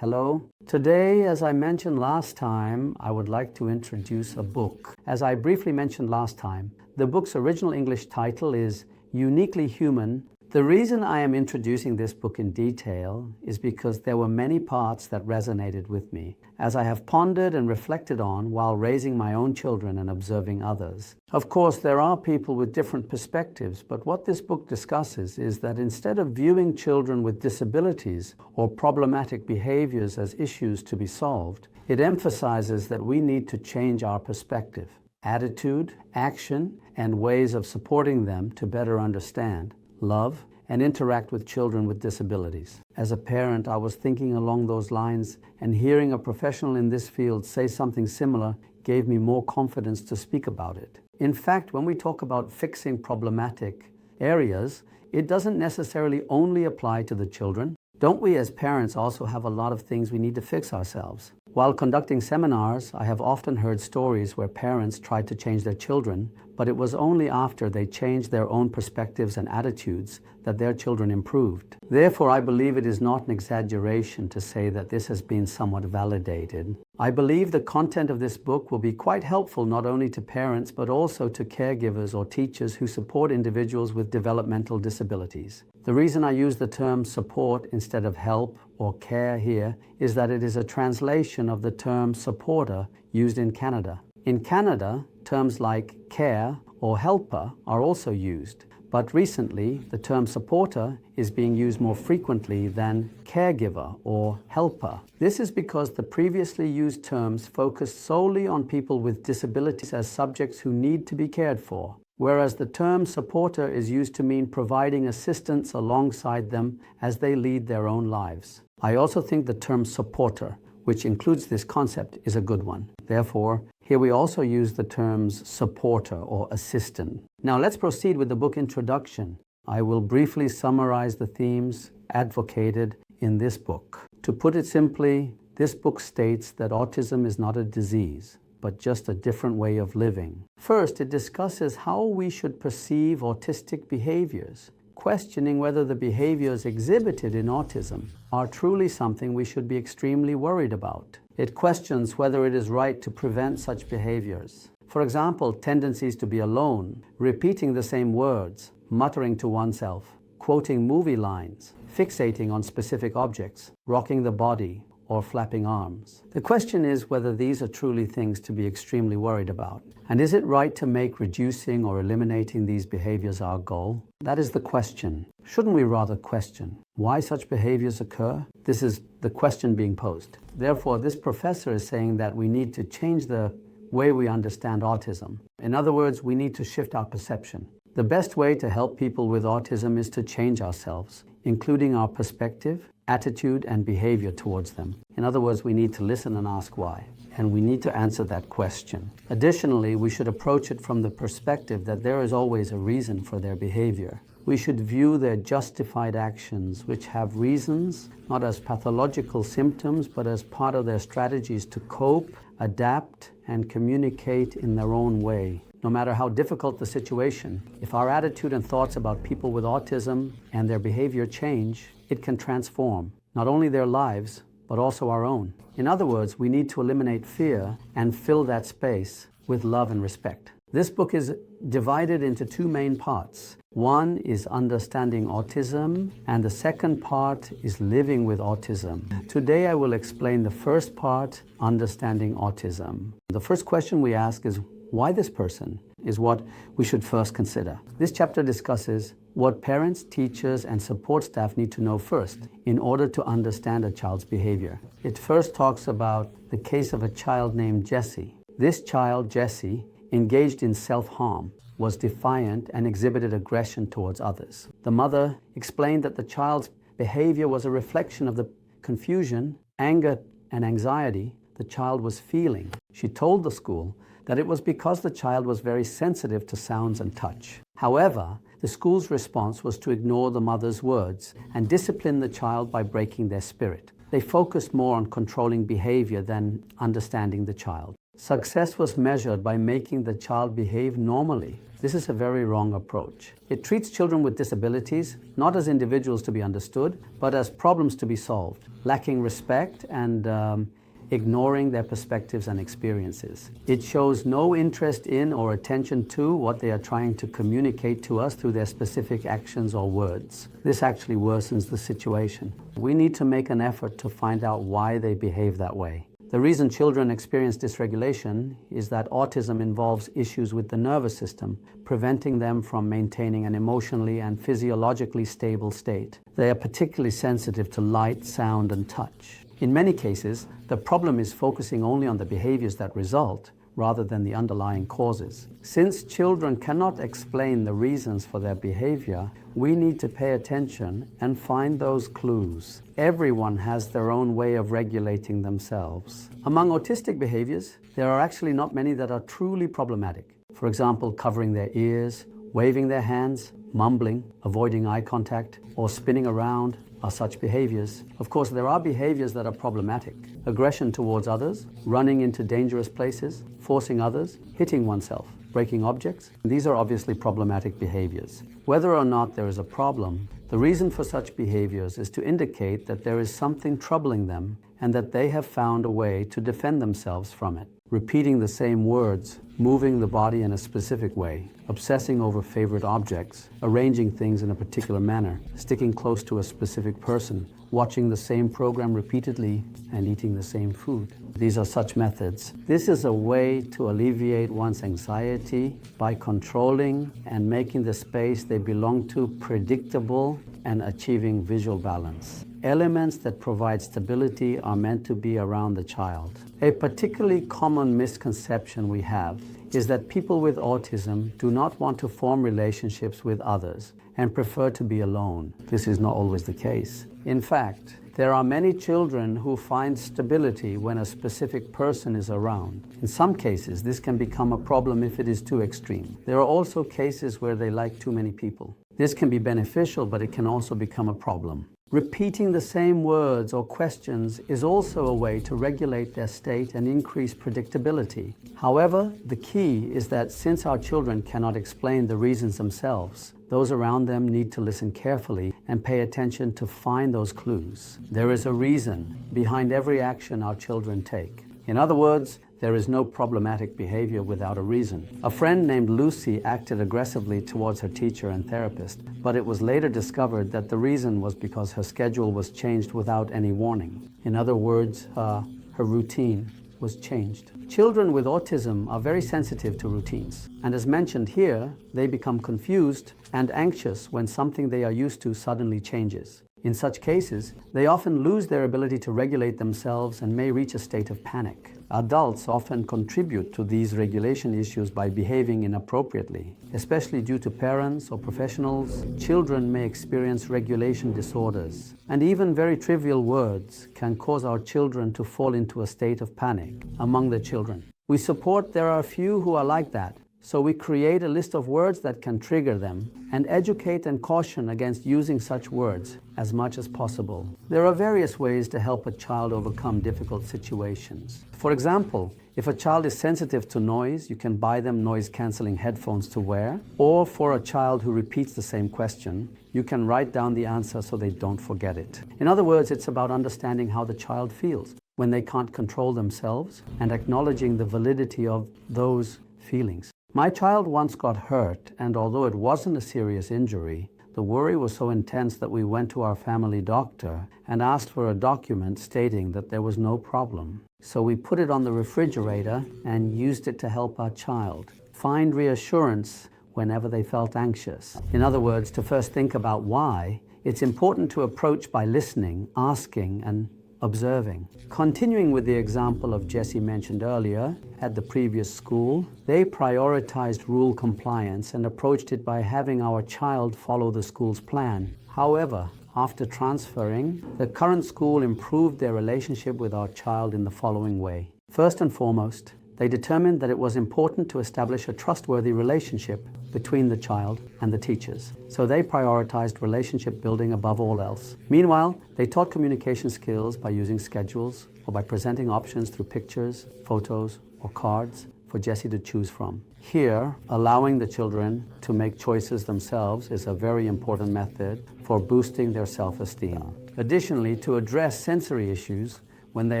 Hello. Today, as I mentioned last time, I would like to introduce a book. As I briefly mentioned last time, the book's original English title is Uniquely Human. The reason I am introducing this book in detail is because there were many parts that resonated with me, as I have pondered and reflected on while raising my own children and observing others. Of course, there are people with different perspectives, but what this book discusses is that instead of viewing children with disabilities or problematic behaviors as issues to be solved, it emphasizes that we need to change our perspective, attitude, action, and ways of supporting them to better understand, love, and interact with children with disabilities. As a parent, I was thinking along those lines, and hearing a professional in this field say something similar gave me more confidence to speak about it. In fact, when we talk about fixing problematic areas, it doesn't necessarily only apply to the children. Don't we as parents also have a lot of things we need to fix ourselves? While conducting seminars, I have often heard stories where parents tried to change their children, but it was only after they changed their own perspectives and attitudes that their children improved. Therefore, I believe it is not an exaggeration to say that this has been somewhat validated. I believe the content of this book will be quite helpful not only to parents but also to caregivers or teachers who support individuals with developmental disabilities. The reason I use the term support instead of help or care here is that it is a translation of the term supporter used in Canada. In Canada, terms like care or helper are also used, but recently the term supporter is being used more frequently than caregiver or helper. This is because the previously used terms focused solely on people with disabilities as subjects who need to be cared for, whereas the term supporter is used to mean providing assistance alongside them as they lead their own lives. I also think the term supporter, which includes this concept, is a good one. Therefore, here we also use the terms supporter or assistant. Now let's proceed with the book introduction. I will briefly summarize the themes advocated in this book. To put it simply, this book states that autism is not a disease, but just a different way of living. First, it discusses how we should perceive autistic behaviors, questioning whether the behaviors exhibited in autism are truly something we should be extremely worried about. It questions whether it is right to prevent such behaviors. For example, tendencies to be alone, repeating the same words, muttering to oneself, quoting movie lines, fixating on specific objects, rocking the body, or flapping arms. The question is whether these are truly things to be extremely worried about. And is it right to make reducing or eliminating these behaviors our goal? That is the question. Shouldn't we rather question why such behaviors occur? This is the question being posed. Therefore, this professor is saying that we need to change the way we understand autism. In other words, we need to shift our perception. The best way to help people with autism is to change ourselves, including our perspective, attitude, and behavior towards them. In other words, we need to listen and ask why, and we need to answer that question. Additionally, we should approach it from the perspective that there is always a reason for their behavior. We should view their justified actions, which have reasons, not as pathological symptoms, but as part of their strategies to cope, adapt, and communicate in their own way. No matter how difficult the situation, if our attitude and thoughts about people with autism and their behavior change, it can transform not only their lives, but also our own. In other words, we need to eliminate fear and fill that space with love and respect. This book is divided into two main parts. One is understanding autism, and the second part is living with autism. Today I will explain the first part, understanding autism. The first question we ask is, why this person, is what we should first consider. This chapter discusses what parents, teachers, and support staff need to know first in order to understand a child's behavior. It first talks about the case of a child named Jesse. This child, Jesse, engaged in self-harm, was defiant, and exhibited aggression towards others. The mother explained that the child's behavior was a reflection of the confusion, anger, and anxiety the child was feeling. She told the school that it was because the child was very sensitive to sounds and touch. However, the school's response was to ignore the mother's words and discipline the child by breaking their spirit. They focused more on controlling behavior than understanding the child. Success was measured by making the child behave normally. This is a very wrong approach. It treats children with disabilities not as individuals to be understood, but as problems to be solved, lacking respect and ignoring their perspectives and experiences. It shows no interest in or attention to what they are trying to communicate to us through their specific actions or words. This actually worsens the situation. We need to make an effort to find out why they behave that way. The reason children experience dysregulation is that autism involves issues with the nervous system, preventing them from maintaining an emotionally and physiologically stable state. They are particularly sensitive to light, sound, and touch. In many cases, the problem is focusing only on the behaviors that result, rather than the underlying causes. Since children cannot explain the reasons for their behavior, we need to pay attention and find those clues. Everyone has their own way of regulating themselves. Among autistic behaviors, there are actually not many that are truly problematic. For example, covering their ears, waving their hands, mumbling, avoiding eye contact, or spinning around are such behaviors. Of course, there are behaviors that are problematic. Aggression towards others, running into dangerous places, forcing others, hitting oneself, breaking objects. These are obviously problematic behaviors. Whether or not there is a problem, the reason for such behaviors is to indicate that there is something troubling them and that they have found a way to defend themselves from it. Repeating the same words, moving the body in a specific way, obsessing over favorite objects, arranging things in a particular manner, sticking close to a specific person, watching the same program repeatedly, and eating the same food. These are such methods. This is a way to alleviate one's anxiety by controlling and making the space they belong to predictable and achieving visual balance. Elements that provide stability are meant to be around the child. A particularly common misconception we have is that people with autism do not want to form relationships with others and prefer to be alone. This is not always the case. In fact, there are many children who find stability when a specific person is around. In some cases, this can become a problem if it is too extreme. There are also cases where they like too many people. This can be beneficial, but it can also become a problem. Repeating the same words or questions is also a way to regulate their state and increase predictability. However, the key is that since our children cannot explain the reasons themselves, those around them need to listen carefully and pay attention to find those clues. There is a reason behind every action our children take. In other words, there is no problematic behavior without a reason. A friend named Lucy acted aggressively towards her teacher and therapist, but it was later discovered that the reason was because her schedule was changed without any warning. In other words, her routine was changed. Children with autism are very sensitive to routines, and as mentioned here, they become confused and anxious when something they are used to suddenly changes. In such cases, they often lose their ability to regulate themselves and may reach a state of panic. Adults often contribute to these regulation issues by behaving inappropriately. Especially due to parents or professionals, children may experience regulation disorders. And even very trivial words can cause our children to fall into a state of panic among the children. We support there are a few who are like that. So we create a list of words that can trigger them and educate and caution against using such words as much as possible. There are various ways to help a child overcome difficult situations. For example, if a child is sensitive to noise, you can buy them noise-canceling headphones to wear. Or for a child who repeats the same question, you can write down the answer so they don't forget it. In other words, it's about understanding how the child feels when they can't control themselves and acknowledging the validity of those feelings. My child once got hurt, and although it wasn't a serious injury, the worry was so intense that we went to our family doctor and asked for a document stating that there was no problem. So we put it on the refrigerator and used it to help our child find reassurance whenever they felt anxious. In other words, to first think about why, it's important to approach by listening, asking, and observing. Continuing with the example of Jessie mentioned earlier, at the previous school, they prioritized rule compliance and approached it by having our child follow the school's plan. However, after transferring, the current school improved their relationship with our child in the following way. First and foremost, they determined that it was important to establish a trustworthy relationship between the child and the teachers. So they prioritized relationship building above all else. Meanwhile, they taught communication skills by using schedules or by presenting options through pictures, photos, or cards for Jessie to choose from. Here, allowing the children to make choices themselves is a very important method for boosting their self-esteem. Additionally, to address sensory issues, when they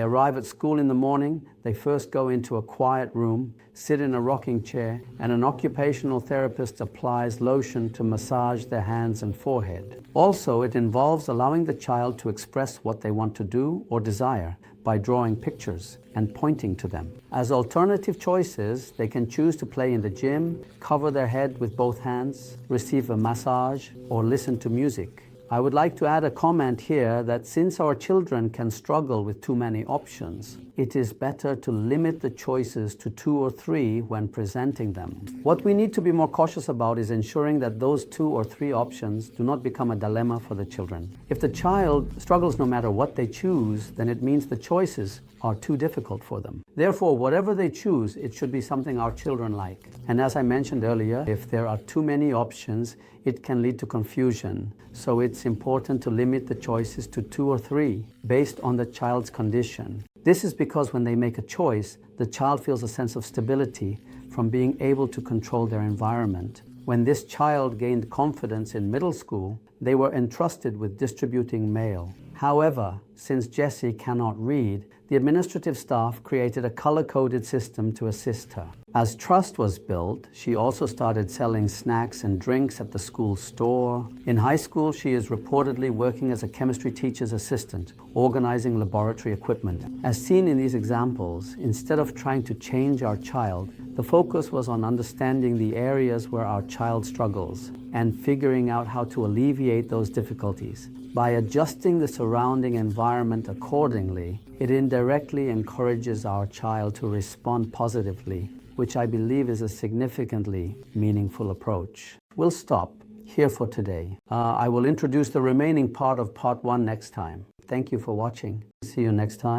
arrive at school in the morning, they first go into a quiet room, sit in a rocking chair, and an occupational therapist applies lotion to massage their hands and forehead. Also, it involves allowing the child to express what they want to do or desire by drawing pictures and pointing to them. As alternative choices, they can choose to play in the gym, cover their head with both hands, receive a massage, or listen to music. I would like to add a comment here that since our children can struggle with too many options, it is better to limit the choices to 2 or 3 when presenting them. What we need to be more cautious about is ensuring that those 2 or 3 options do not become a dilemma for the children. If the child struggles no matter what they choose, then it means the choices are too difficult for them. Therefore, whatever they choose, it should be something our children like. And as I mentioned earlier, if there are too many options, it can lead to confusion. So it's important to limit the choices to 2 or 3 based on the child's condition. This is because when they make a choice, the child feels a sense of stability from being able to control their environment. When this child gained confidence in middle school, they were entrusted with distributing mail. However, since Jessie cannot read, the administrative staff created a color-coded system to assist her. As trust was built, she also started selling snacks and drinks at the school store. In high school, she is reportedly working as a chemistry teacher's assistant, organizing laboratory equipment. As seen in these examples, instead of trying to change our child, the focus was on understanding the areas where our child struggles and figuring out how to alleviate those difficulties. By adjusting the surrounding environment accordingly, it indirectly encourages our child to respond positively, which I believe is a significantly meaningful approach. We'll stop here for today. I will introduce the remaining part of part 1 next time. Thank you for watching. See you next time.